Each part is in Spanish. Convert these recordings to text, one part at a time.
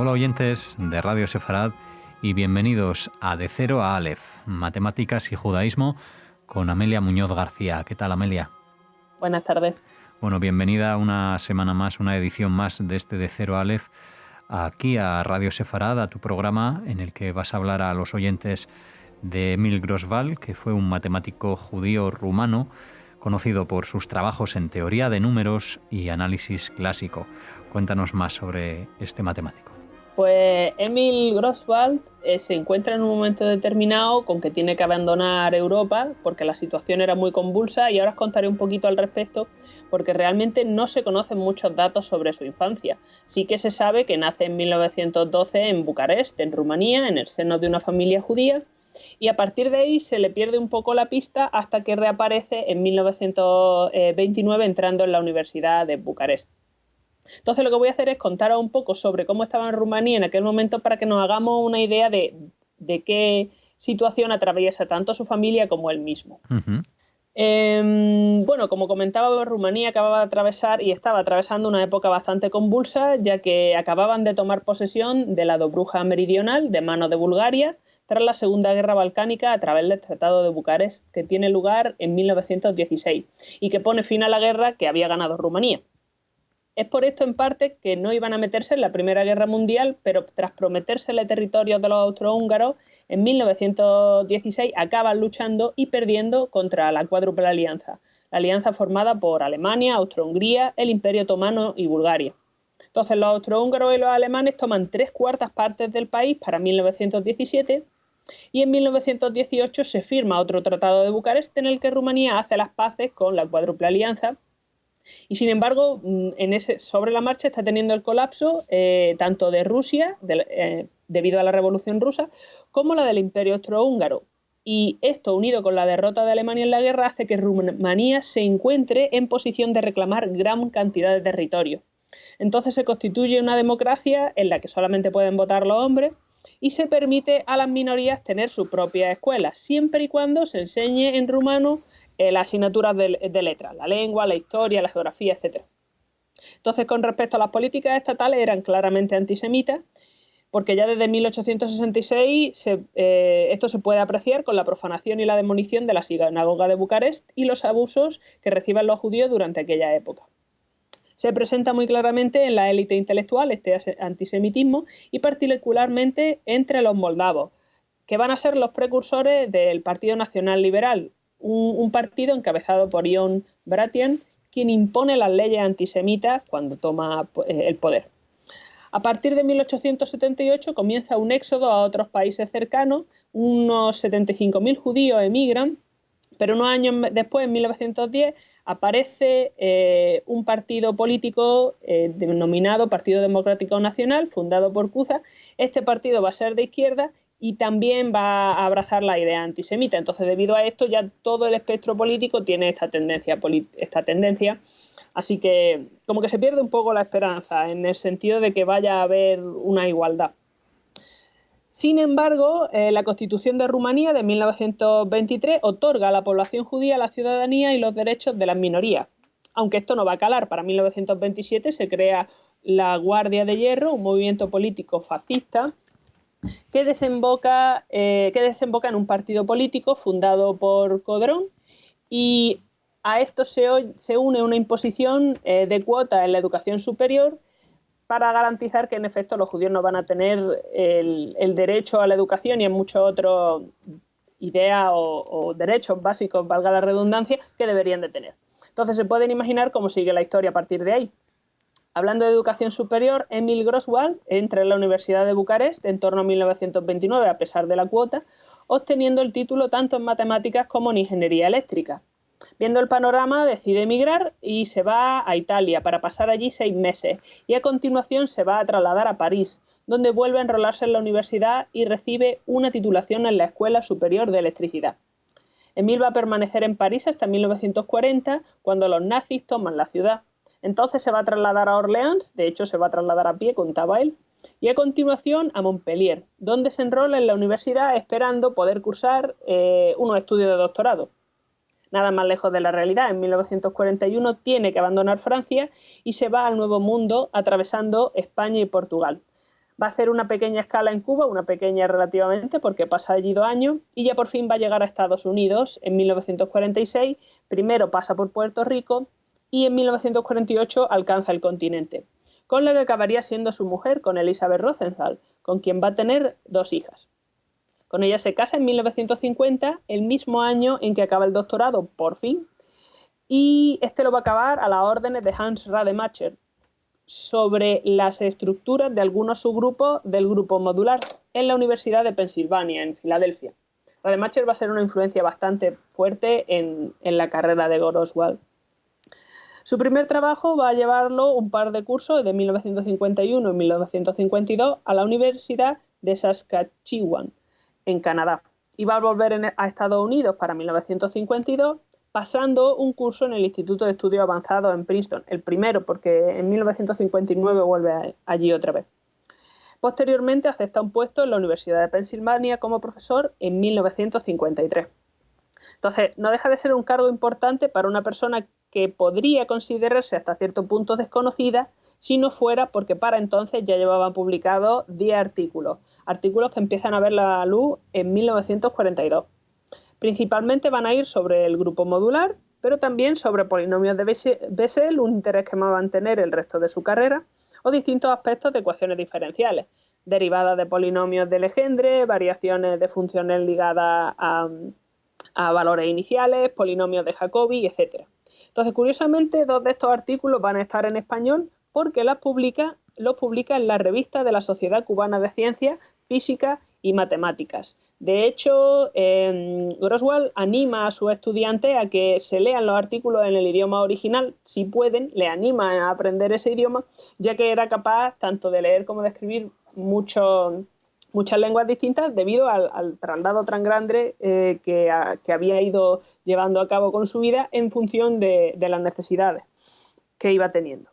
Hola oyentes de Radio Sefarad y bienvenidos a De Cero a Aleph, Matemáticas y Judaísmo con Amelia Muñoz García. ¿Qué tal, Amelia? Buenas tardes. Bueno, bienvenida una semana más, una edición más de este De Cero a Aleph aquí a Radio Sefarad, a tu programa en el que vas a hablar a los oyentes de Emil Grosval, que fue un matemático judío rumano conocido por sus trabajos en teoría de números y análisis clásico. Cuéntanos más sobre este matemático. Pues Emil Grosval se encuentra en un momento determinado con que tiene que abandonar Europa porque la situación era muy convulsa, y ahora os contaré un poquito al respecto porque realmente no se conocen muchos datos sobre su infancia. Sí que se sabe que nace en 1912 en Bucarest, en Rumanía, en el seno de una familia judía, y a partir de ahí se le pierde un poco la pista hasta que reaparece en 1929 entrando en la Universidad de Bucarest. Entonces lo que voy a hacer es contaros un poco sobre cómo estaba en Rumanía en aquel momento para que nos hagamos una idea de qué situación atraviesa tanto su familia como él mismo. Bueno, como comentaba, Rumanía acababa de atravesar y estaba atravesando una época bastante convulsa, ya que acababan de tomar posesión de la Dobruja meridional de manos de Bulgaria tras la Segunda Guerra Balcánica a través del Tratado de Bucarest, que tiene lugar en 1916 y que pone fin a la guerra que había ganado Rumanía. Es por esto, en parte, que no iban a meterse en la Primera Guerra Mundial, pero tras prometérsele territorios de los austrohúngaros, en 1916 acaban luchando y perdiendo contra la Cuádruple Alianza, la alianza formada por Alemania, Austro-Hungría, el Imperio Otomano y Bulgaria. Entonces los austrohúngaros y los alemanes toman 3/4 partes del país para 1917, y en 1918 se firma otro Tratado de Bucarest en el que Rumanía hace las paces con la Cuádruple Alianza. Y sin embargo, sobre la marcha está teniendo el colapso tanto de Rusia, debido a la Revolución Rusa, como la del Imperio Austrohúngaro. Y esto, unido con la derrota de Alemania en la guerra, hace que Rumanía se encuentre en posición de reclamar gran cantidad de territorio. Entonces se constituye una democracia en la que solamente pueden votar los hombres y se permite a las minorías tener su propia escuela, siempre y cuando se enseñe en rumano las asignaturas de letras, la lengua, la historia, la geografía, etc. Entonces, con respecto a las políticas estatales, eran claramente antisemitas, porque ya desde 1866 esto se puede apreciar con la profanación y la demolición de la sinagoga de Bucarest y los abusos que reciben los judíos durante aquella época. Se presenta muy claramente en la élite intelectual este antisemitismo, y particularmente entre los moldavos, que van a ser los precursores del Partido Nacional Liberal, un partido encabezado por Ion Bratian, quien impone las leyes antisemitas cuando toma el poder. A partir de 1878 comienza un éxodo a otros países cercanos. Unos 75.000 judíos emigran, pero unos años después, en 1910, aparece un partido político denominado Partido Democrático Nacional, fundado por Cuza. Este partido va a ser de izquierda y también va a abrazar la idea antisemita. Entonces, debido a esto, ya todo el espectro político tiene esta tendencia. Así que como que se pierde un poco la esperanza en el sentido de que vaya a haber una igualdad. Sin embargo, la Constitución de Rumanía de 1923 otorga a la población judía la ciudadanía y los derechos de las minorías. Aunque esto no va a calar, para 1927 se crea la Guardia de Hierro, un movimiento político fascista que desemboca en un partido político fundado por Codrón, y a esto se une una imposición de cuotas en la educación superior para garantizar que en efecto los judíos no van a tener el derecho a la educación y en muchos otros ideas o derechos básicos, valga la redundancia, que deberían de tener. Entonces se pueden imaginar cómo sigue la historia a partir de ahí. Hablando de educación superior, Emil Grosval entra en la Universidad de Bucarest en torno a 1929, a pesar de la cuota, obteniendo el título tanto en matemáticas como en ingeniería eléctrica. Viendo el panorama, decide emigrar y se va a Italia para pasar allí 6 meses, y a continuación se va a trasladar a París, donde vuelve a enrolarse en la universidad y recibe una titulación en la Escuela Superior de Electricidad. Emil va a permanecer en París hasta 1940, cuando los nazis toman la ciudad. Entonces se va a trasladar a Orleans, de hecho se va a trasladar a pie, contaba él, y a continuación a Montpellier, donde se enrola en la universidad esperando poder cursar unos estudios de doctorado. Nada más lejos de la realidad. En 1941 tiene que abandonar Francia y se va al Nuevo Mundo, atravesando España y Portugal. Va a hacer una pequeña escala en Cuba, una pequeña relativamente, porque pasa allí 2 años, y ya por fin va a llegar a Estados Unidos en 1946. Primero pasa por Puerto Rico y en 1948 alcanza el continente, con la que acabaría siendo su mujer, con Elizabeth Rosenthal, con quien va a tener 2 hijas. Con ella se casa en 1950, el mismo año en que acaba el doctorado, por fin, y este lo va a acabar a las órdenes de Hans Rademacher, sobre las estructuras de algunos subgrupos del grupo modular en la Universidad de Pensilvania, en Filadelfia. Rademacher va a ser una influencia bastante fuerte en la carrera de Gros-Wasl. Su primer trabajo va a llevarlo un par de cursos de 1951 y 1952 a la Universidad de Saskatchewan, en Canadá, y va a volver a Estados Unidos para 1952, pasando un curso en el Instituto de Estudios Avanzados en Princeton, el primero porque en 1959 vuelve allí otra vez. Posteriormente acepta un puesto en la Universidad de Pensilvania como profesor en 1953. Entonces, no deja de ser un cargo importante para una persona que podría considerarse hasta cierto punto desconocida si no fuera porque para entonces ya llevaban publicados 10 artículos que empiezan a ver la luz en 1942. Principalmente van a ir sobre el grupo modular, pero también sobre polinomios de Bessel, un interés que va a mantener el resto de su carrera, o distintos aspectos de ecuaciones diferenciales, derivadas de polinomios de Legendre, variaciones de funciones ligadas a valores iniciales, polinomios de Jacobi, etc. Entonces, curiosamente, 2 de estos artículos van a estar en español porque los publica en la revista de la Sociedad Cubana de Ciencias, Física y Matemáticas. De hecho, Gros-Wasl anima a sus estudiantes a que se lean los artículos en el idioma original, si pueden, le anima a aprender ese idioma, ya que era capaz tanto de leer como de escribir muchas lenguas distintas debido al traslado tan grande que había ido llevando a cabo con su vida en función de las necesidades que iba teniendo.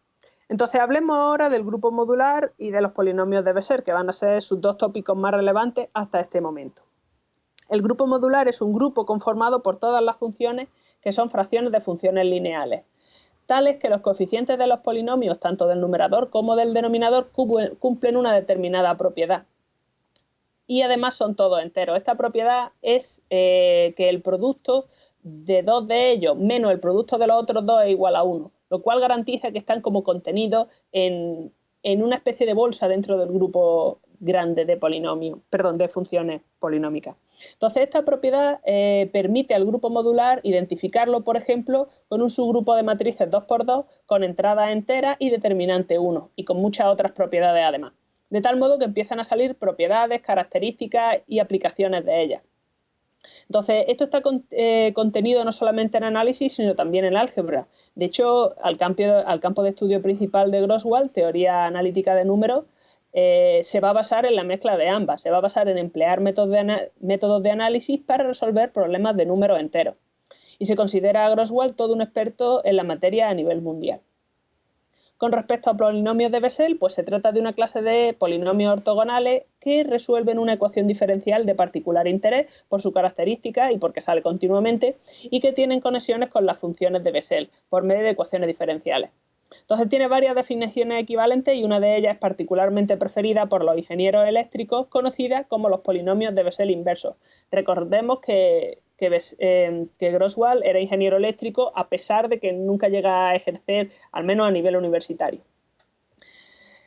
Entonces hablemos ahora del grupo modular y de los polinomios de Bessel, que van a ser sus 2 tópicos más relevantes hasta este momento. El grupo modular es un grupo conformado por todas las funciones que son fracciones de funciones lineales, tales que los coeficientes de los polinomios, tanto del numerador como del denominador, cumplen una determinada propiedad. Y además son todos enteros. Esta propiedad es que el producto de 2 de ellos menos el producto de los otros 2 es igual a 1, lo cual garantiza que están como contenidos en una especie de bolsa dentro del grupo grande de funciones polinómicas. Entonces, esta propiedad permite al grupo modular identificarlo, por ejemplo, con un subgrupo de matrices 2×2 con entradas enteras y determinante 1, y con muchas otras propiedades además. De tal modo que empiezan a salir propiedades, características y aplicaciones de ellas. Entonces, esto está contenido no solamente en análisis, sino también en álgebra. De hecho, al campo de estudio principal de Gros-Wasl, teoría analítica de números, se va a basar en la mezcla de ambas. Se va a basar en emplear métodos de análisis para resolver problemas de números enteros. Y se considera a Gros-Wasl todo un experto en la materia a nivel mundial. Con respecto a polinomios de Bessel, pues se trata de una clase de polinomios ortogonales que resuelven una ecuación diferencial de particular interés por su característica y porque sale continuamente, y que tienen conexiones con las funciones de Bessel por medio de ecuaciones diferenciales. Entonces tiene varias definiciones equivalentes y una de ellas es particularmente preferida por los ingenieros eléctricos, conocida como los polinomios de Bessel inversos. Recordemos que Gros-Wasl era ingeniero eléctrico a pesar de que nunca llega a ejercer, al menos a nivel universitario.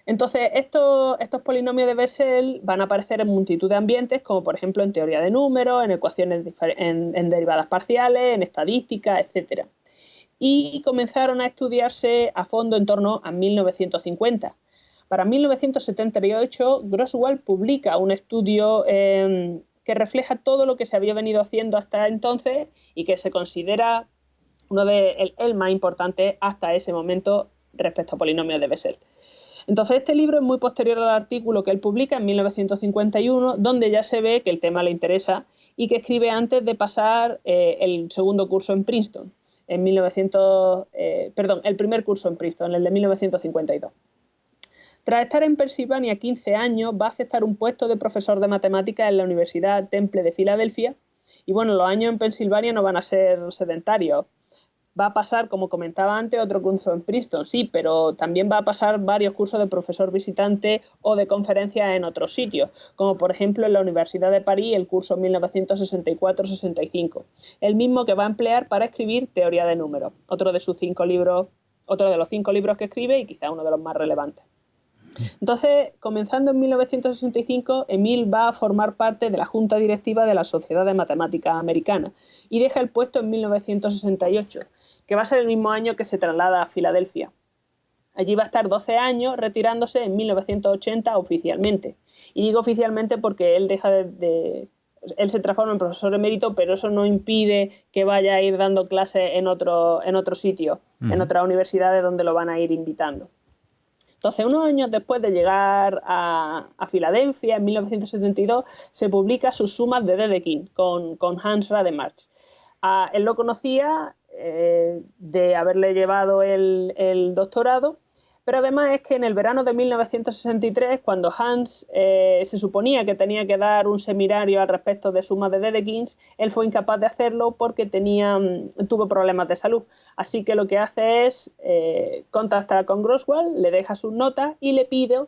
Entonces, estos polinomios de Bessel van a aparecer en multitud de ambientes, como por ejemplo en teoría de números, en ecuaciones en derivadas parciales, en estadística, etc. Y comenzaron a estudiarse a fondo en torno a 1950. Para 1978, Gros-Wasl publica un estudio que refleja todo lo que se había venido haciendo hasta entonces y que se considera el más importante hasta ese momento respecto a polinomios de Bessel. Entonces, este libro es muy posterior al artículo que él publica en 1951, donde ya se ve que el tema le interesa y que escribe antes de pasar el segundo curso en Princeton, el primer curso en Princeton, el de 1952. Tras estar en Pensilvania 15 años, va a aceptar un puesto de profesor de matemáticas en la Universidad Temple de Filadelfia. Y bueno, los años en Pensilvania no van a ser sedentarios. Va a pasar, como comentaba antes, otro curso en Princeton, sí, pero también va a pasar varios cursos de profesor visitante o de conferencias en otros sitios, como por ejemplo en la Universidad de París el curso 1964-65, el mismo que va a emplear para escribir Teoría de números, otro de los 5 libros que escribe y quizá uno de los más relevantes. Entonces, comenzando en 1965, Emil va a formar parte de la junta directiva de la Sociedad de Matemáticas Americana y deja el puesto en 1968, que va a ser el mismo año que se traslada a Filadelfia. Allí va a estar 12 años, retirándose en 1980 oficialmente. Y digo oficialmente porque él él se transforma en profesor emérito, pero eso no impide que vaya a ir dando clases en otro sitio, en otras universidades donde lo van a ir invitando. Entonces, unos años después de llegar a Filadelfia, en 1972, se publica sus sumas de Dedekind con Hans Rademacher. Él lo conocía de haberle llevado el doctorado, pero además es que en el verano de 1963, cuando Hans se suponía que tenía que dar un seminario al respecto de sumas de Dedekind, él fue incapaz de hacerlo porque tuvo problemas de salud. Así que lo que hace es contactar con Grosswald, le deja sus notas y le pide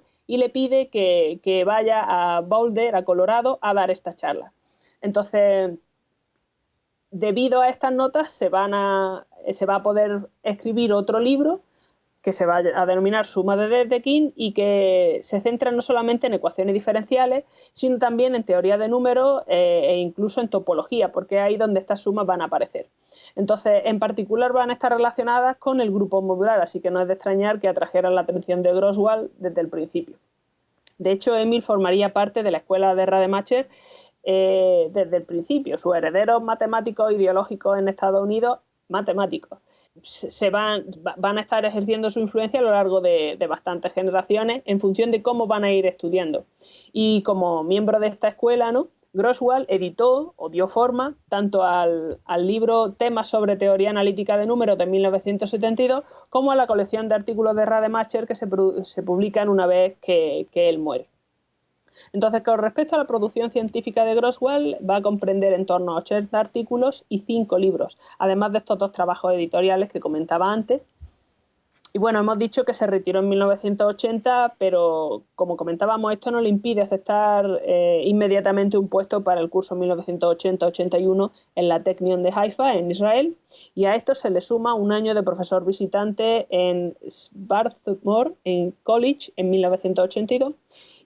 que vaya a Boulder, a Colorado, a dar esta charla. Entonces, debido a estas notas se va a poder escribir otro libro que se va a denominar Suma de Dedekind y que se centra no solamente en ecuaciones diferenciales, sino también en teoría de números e incluso en topología, porque es ahí donde estas sumas van a aparecer. Entonces, en particular van a estar relacionadas con el grupo modular, así que no es de extrañar que atrajeran la atención de Grosswald desde el principio. De hecho, Emil formaría parte de la escuela de Rademacher desde el principio. Sus herederos matemáticos ideológicos en Estados Unidos, matemáticos, van a estar ejerciendo su influencia a lo largo de bastantes generaciones en función de cómo van a ir estudiando. Y como miembro de esta escuela, ¿no?, Grosswald editó o dio forma tanto al libro Temas sobre teoría analítica de números de 1972 como a la colección de artículos de Rademacher que se publican una vez que él muere. Entonces, con respecto a la producción científica de Grosswald, va a comprender en torno a 80 artículos y 5 libros, además de estos 2 trabajos editoriales que comentaba antes. Y bueno, hemos dicho que se retiró en 1980, pero como comentábamos, esto no le impide aceptar inmediatamente un puesto para el curso 1980-81 en la Technion de Haifa, en Israel, y a esto se le suma un año de profesor visitante en Swarthmore College en 1982,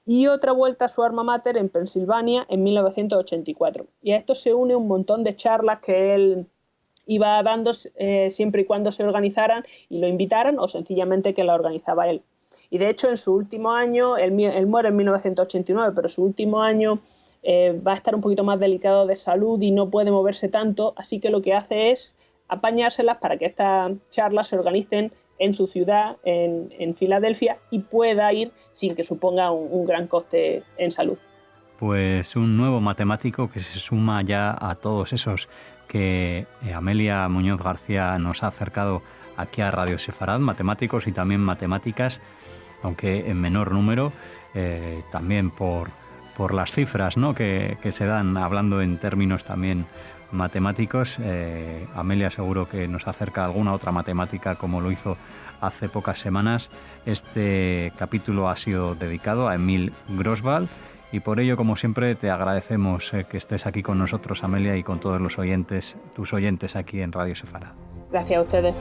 y otra vuelta a su alma mater en Pensilvania en 1984. Y a esto se une un montón de charlas que él iba dando siempre y cuando se organizaran y lo invitaran, o sencillamente que la organizaba él. Y de hecho, en su último año, él muere en 1989, pero su último año va a estar un poquito más delicado de salud y no puede moverse tanto, así que lo que hace es apañárselas para que estas charlas se organicen en su ciudad, en Filadelfia, y pueda ir sin que suponga un gran coste en salud. Pues un nuevo matemático que se suma ya a todos esos que Amelia Muñoz García nos ha acercado aquí a Radio Sefarad, matemáticos y también matemáticas, aunque en menor número, también por las cifras, ¿no?, que se dan, hablando en términos también matemáticos. Amelia seguro que nos acerca alguna otra matemática como lo hizo hace pocas semanas. Este capítulo ha sido dedicado a Emil Grosswald y por ello, como siempre, te agradecemos que estés aquí con nosotros, Amelia, y con todos los oyentes, tus oyentes aquí en Radio Sefarad. Gracias a ustedes.